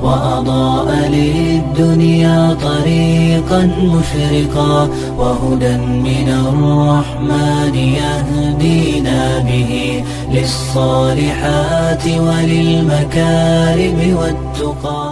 وأضاء للدنيا طريقا مشرقا وهدى من الرحمن يهدينا به للصالحات وللمكارم والتقى.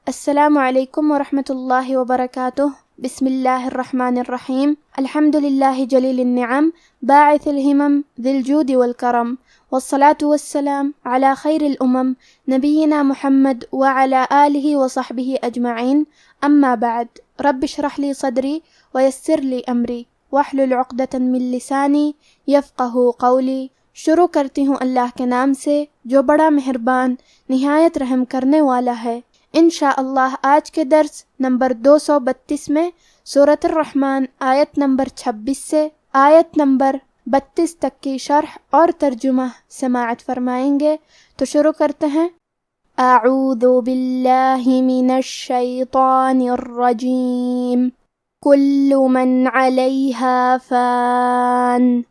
السلام علیکم ورحمۃ اللہ وبرکاتہ. بسم اللہ الرحمن الرحیم. الحمد للہ جلیل النعم باعث الہمم ذی الجود والکرم والصلاة والسلام علی خیر الامم نبینا محمد وعلی آلہ وصحبہ اجمعین. اما بعد، رب اشرح لی صدری ویسر لی امری واحلل عقدۃ من لسانی یفقہوا قولی. شروع کرتی ہوں اللہ کے نام سے جو بڑا مہربان نہایت رحم کرنے والا ہے. انشاءاللہ آج کے درس نمبر 232 میں سورۃ الرحمن آیت نمبر 26 سے آیت نمبر 32 تک کی شرح اور ترجمہ سماعت فرمائیں گے. تو شروع کرتے ہیں. اعوذ باللہ من الشیطان الرجیم. کل من علیہا فان.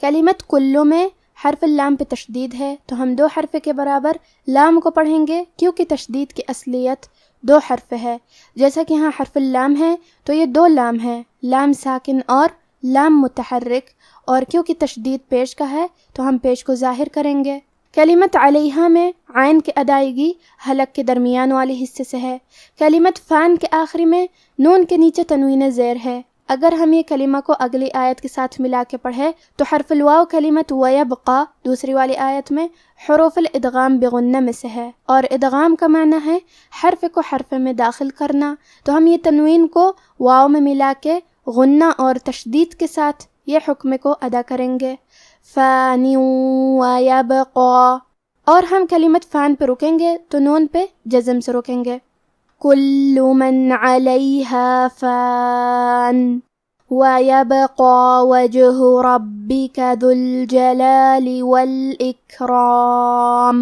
کلمت کلو میں حرف اللام پہ تشدید ہے تو ہم 2 حرف کے برابر لام کو پڑھیں گے کیونکہ تشدید کی اصلیت 2 حرف ہے. جیسا کہ یہاں حرف اللام ہے تو یہ 2 لام ہے، لام ساکن اور لام متحرک، اور کیونکہ تشدید پیش کا ہے تو ہم پیش کو ظاہر کریں گے. کلمت علیہا میں عین کی ادائیگی حلق کے درمیان والے حصے سے ہے. کلمت فان کے آخری میں نون کے نیچے تنوین زیر ہے. اگر ہم یہ کلمہ کو اگلی آیت کے ساتھ ملا کے پڑھیں تو حرف الواو کلمت ویبقا دوسری والی آیت میں حروف الادغام بغنہ میں سے ہے، اور ادغام کا معنی ہے حرف کو حرف میں داخل کرنا. تو ہم یہ تنوین کو واو میں ملا کے غنہ اور تشدید کے ساتھ یہ حکم کو ادا کریں گے. فانی ویبقا. اور ہم کلمت فان پہ رکیں گے تو نون پہ جزم سے رکیں گے. کل من علیہا فان وَيَبْقَى وَجْهُ رَبِّكَ ذُو الْجَلَالِ وَالْإِكْرَامِ.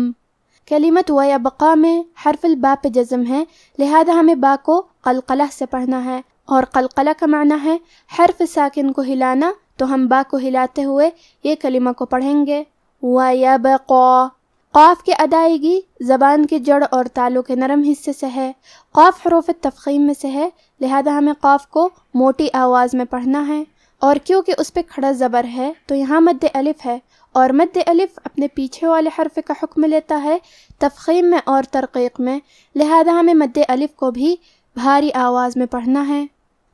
کلمت وَيَبْقَى میں حرف البا پہ جزم ہے، لہذا ہمیں با کو قلقلہ سے پڑھنا ہے، اور قلقلہ کا معنی ہے حرف ساکن کو ہلانا. تو ہم با کو ہلاتے ہوئے یہ کلمہ کو پڑھیں گے. وَيَبْقَى. قاف کی ادائیگی زبان کی جڑ اور تالو کے نرم حصے سے ہے. قاف حروف تفخیم میں سے ہے، لہذا ہمیں قاف کو موٹی آواز میں پڑھنا ہے، اور کیونکہ اس پہ کھڑا زبر ہے تو یہاں مد الف ہے، اور مد الف اپنے پیچھے والے حرف کا حکم لیتا ہے تفخیم میں اور ترقیق میں، لہذا ہمیں مد الف کو بھی بھاری آواز میں پڑھنا ہے.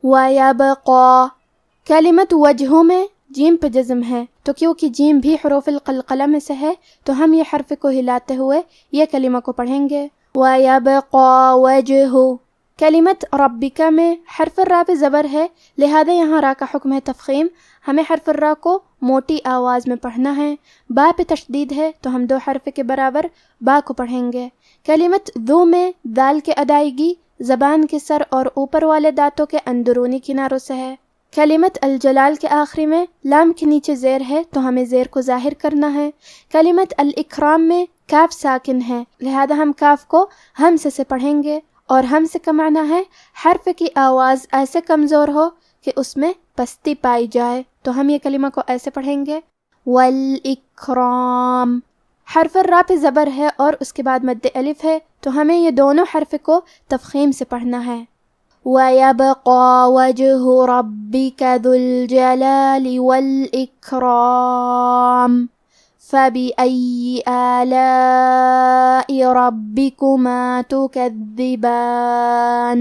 وَيَبْقَى. کلمت وجہ میں جیم پہ جزم ہے، تو کیونکہ جیم بھی حروف القلقلہ میں سے ہے تو ہم یہ حرف کو ہلاتے ہوئے یہ کلمہ کو پڑھیں گے. وَيَبْقَى وَجْهُ. کلمت ربک میں حرف الراء پہ زبر ہے، لہذا یہاں را کا حکم ہے تفخیم. ہمیں حرف الراء کو موٹی آواز میں پڑھنا ہے. با پہ تشدید ہے تو ہم 2 حرف کے برابر با کو پڑھیں گے. کلمت ذو میں دال کے ادائیگی زبان کے سر اور اوپر والے دانتوں کے اندرونی کناروں سے ہے. کلمت الجلال کے آخری میں لام کے نیچے زیر ہے تو ہمیں زیر کو ظاہر کرنا ہے. کلمت الاکرام میں کاف ساکن ہے، لہذا ہم کاف کو ہمزہ سے پڑھیں گے، اور ہمزہ کا معنی ہے حرف کی آواز ایسے کمزور ہو کہ اس میں پستی پائی جائے. تو ہم یہ کلمہ کو ایسے پڑھیں گے. والاکرام. حرف الراء پہ زبر ہے اور اس کے بعد مد الف ہے تو ہمیں یہ دونوں حرف کو تفخیم سے پڑھنا ہے. وَيَبْقَى وَجْهُ رَبِّكَ ذُو الْجَلَالِ وَالْإِكْرَامِ فَبِأَيِّ آلَاءِ رَبِّكُمَا تُكَذِّبَانِ.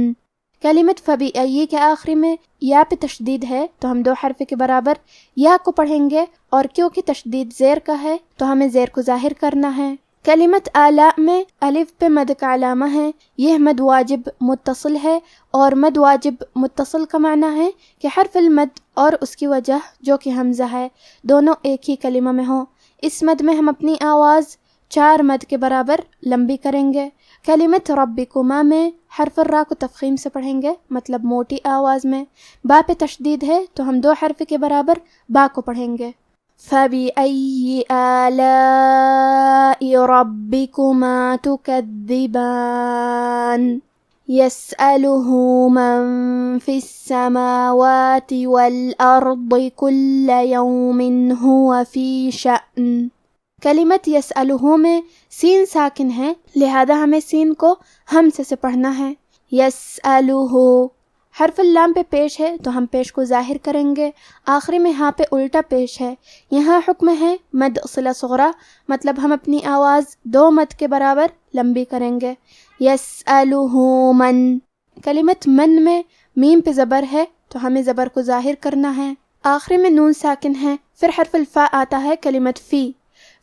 کلمت فَبِأَيِّ کے آخری میں یا پہ تشدید ہے تو ہم 2 حرف کے برابر یا کو پڑھیں گے، اور کیونکہ تشدید زیر کا ہے تو ہمیں زیر کو ظاہر کرنا ہے. کلمت آلاء میں الف پہ مد کا علامہ ہے، یہ مد واجب متصل ہے، اور مد واجب متصل کا معنی ہے کہ حرف المد اور اس کی وجہ جو کہ حمزہ ہے دونوں ایک ہی کلمہ میں ہوں. اس مد میں ہم اپنی آواز 4 مد کے برابر لمبی کریں گے. کلمت ربکما میں حرف الراء کو تفخیم سے پڑھیں گے، مطلب موٹی آواز میں. با پہ تشدید ہے تو ہم 2 حرف کے برابر با کو پڑھیں گے. فَبِأَيِّ آلَاءِ رَبِّكُمَا تُكَذِّبَانِ يَسْأَلُهُ مَن فِي السَّمَاوَاتِ وَالْأَرْضِ كُلَّ يَوْمٍ هُوَ فِي شَأْنٍ. کلمت یسألہ میں سین ساکن ہے، لہذا ہمیں سین کو ہمزے سے پڑھنا ہے۔ یسألہ حرف اللام پہ پیش ہے تو ہم پیش کو ظاہر کریں گے، آخری میں ہاں پہ الٹا پیش ہے۔ یہاں حکم ہے مد صلہ صغریٰ، مطلب ہم اپنی آواز 2 مد کے برابر لمبی کریں گے۔ یسألہ من، کلمت من میں میم پہ زبر ہے تو ہمیں زبر کو ظاہر کرنا ہے، آخری میں نون ساکن ہے، پھر حرف الفاء آتا ہے کلمت فی۔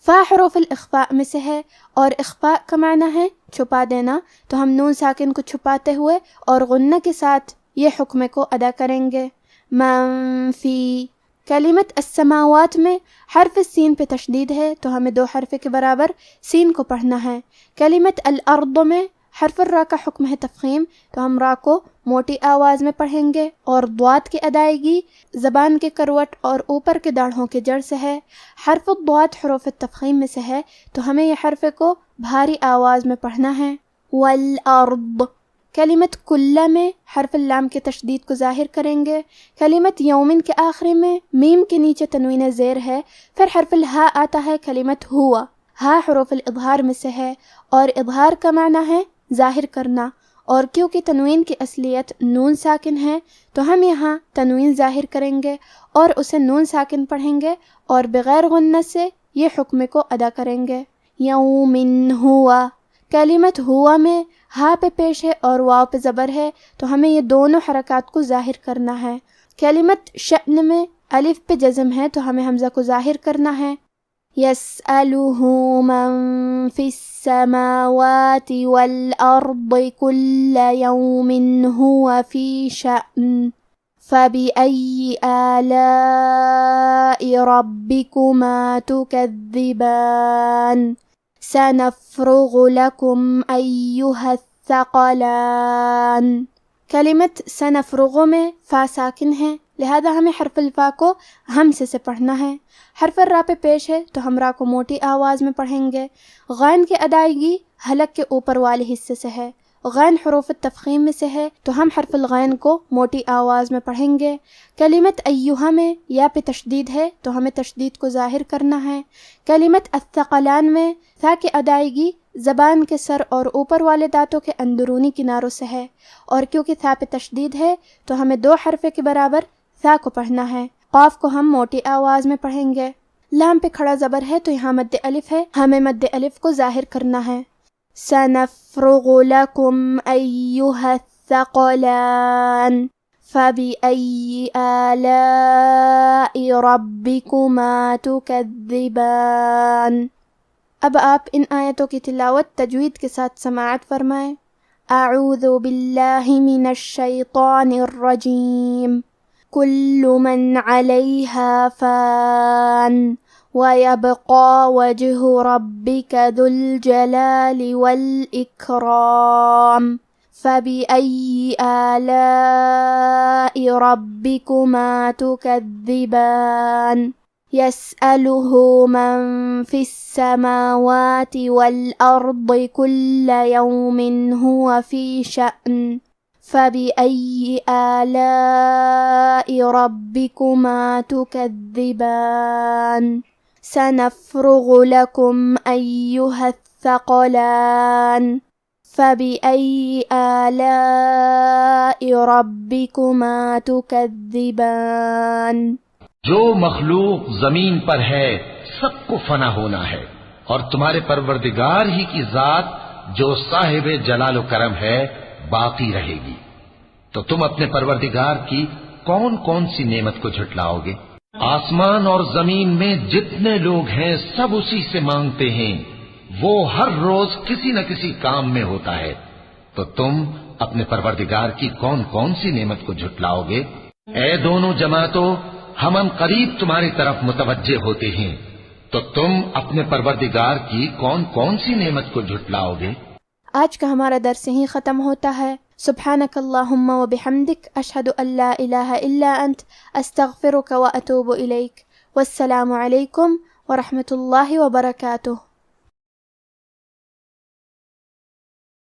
فا حروف الاخفاء میں سے ہے اور اخفاء کا معنی ہے چھپا دینا، تو ہم نون ساکن کو چھپاتے ہوئے اور غنہ کے ساتھ یہ حکم کو ادا کریں گے۔ من فی، کلمت السماوات میں حرف سین پہ تشدید ہے تو ہمیں 2 حرف کے برابر سین کو پڑھنا ہے۔ کلمت الارض میں حرف الراء کا حکم ہے تفخیم، تو ہم را کو موٹی آواز میں پڑھیں گے اور ضاد کی ادائیگی زبان کے کروٹ اور اوپر کے داڑھوں کے جڑ سے ہے۔ حرف الضاد حروف التفخیم میں سے ہے تو ہمیں یہ حرف کو بھاری آواز میں پڑھنا ہے۔ والارض، کلمت کلہ میں حرف اللام کے تشدید کو ظاہر کریں گے۔ کلمت یومن کے آخری میں میم کے نیچے تنوین زیر ہے، پھر حرف الہا آتا ہے کلمت ہوا، ہا حروف الاظہار میں سے ہے اور اظہار کا معنی ہے ظاہر کرنا، اور کیونکہ تنوین کی اصلیت نون ساکن ہے تو ہم یہاں تنوین ظاہر کریں گے اور اسے نون ساکن پڑھیں گے اور بغیر غنہ سے یہ حکم کو ادا کریں گے۔ یومن ہوا، کلمت ہوا میں ہا پہ پیش ہے اور واو پہ زبر ہے تو ہمیں یہ دونوں حرکات کو ظاہر کرنا ہے۔ کلمت شأن میں الف پہ جزم ہے تو ہمیں حمزہ کو ظاہر کرنا ہے۔ یسألہ من فی السماوات والارض کل یوم هو فی شأن فبأی آلاء ربکما تکذبان سنفرغ لکم ایہا الثقلان، کلمت سنفرغ میں فا ساکن ہے لہذا ہمیں حرف الفا کو ہمزے سے پڑھنا ہے۔ حرف الراء پہ پیش ہے تو ہم را کو موٹی آواز میں پڑھیں گے، غین کی ادائیگی حلق کے اوپر والے حصے سے ہے، غین حروف التفخیم میں سے ہے تو ہم حرف الغین کو موٹی آواز میں پڑھیں گے۔ کلمت ایہا میں یا پہ تشدید ہے تو ہمیں تشدید کو ظاہر کرنا ہے۔ کلمت الثقلان میں تھا کی ادائیگی زبان کے سر اور اوپر والے دانتوں کے اندرونی کناروں سے ہے، اور کیونکہ تھا پہ تشدید ہے تو ہمیں 2 حرف کے برابر تھا کو پڑھنا ہے۔ قاف کو ہم موٹی آواز میں پڑھیں گے۔ لام پہ کھڑا زبر ہے تو یہاں مد الف ہے، ہمیں مد الف کو ظاہر کرنا ہے۔ سنفرغ لکم ایہا الثقلان فبأی آلاء ربکما تکذبان۔ اب آپ ان آیتوں کی تلاوت تجوید کے ساتھ سماعت فرمائیں۔ اعوذ باللہ من الشیطان الرجیم، کل من علیہا فان وَيَبْقَى وَجْهُ رَبِّكَ ذُو الْجَلَالِ وَالْإِكْرَامِ فَبِأَيِّ آلَاءِ رَبِّكُمَا تُكَذِّبَانِ يَسْأَلُهُ مَن فِي السَّمَاوَاتِ وَالْأَرْضِ كُلَّ يَوْمٍ هُوَ فِي شَأْنٍ فَبِأَيِّ آلَاءِ رَبِّكُمَا تُكَذِّبَانِ سنفرغ لكم أيها الثقلان فبأي آلاء ربكما تكذبان۔ جو مخلوق زمین پر ہے سب کو فنا ہونا ہے، اور تمہارے پروردگار ہی کی ذات جو صاحب جلال و کرم ہے باقی رہے گی، تو تم اپنے پروردگار کی کون کون سی نعمت کو جھٹلاؤ گے؟ آسمان اور زمین میں جتنے لوگ ہیں سب اسی سے مانگتے ہیں، وہ ہر روز کسی نہ کسی کام میں ہوتا ہے، تو تم اپنے پروردگار کی کون کون سی نعمت کو جھٹلاؤ گے؟ اے دونوں جماعتوں، ہم قریب تمہاری طرف متوجہ ہوتے ہیں، تو تم اپنے پروردگار کی کون کون سی نعمت کو جھٹلاؤ گے؟ آج کا ہمارا درس یہیں ختم ہوتا ہے۔ سبحانک اللہم و بحمدک، اشہد ان لا الہ الا انت، استغفرک و اتوب الیک۔ والسلام علیکم ورحمۃ اللہ وبرکاتہ۔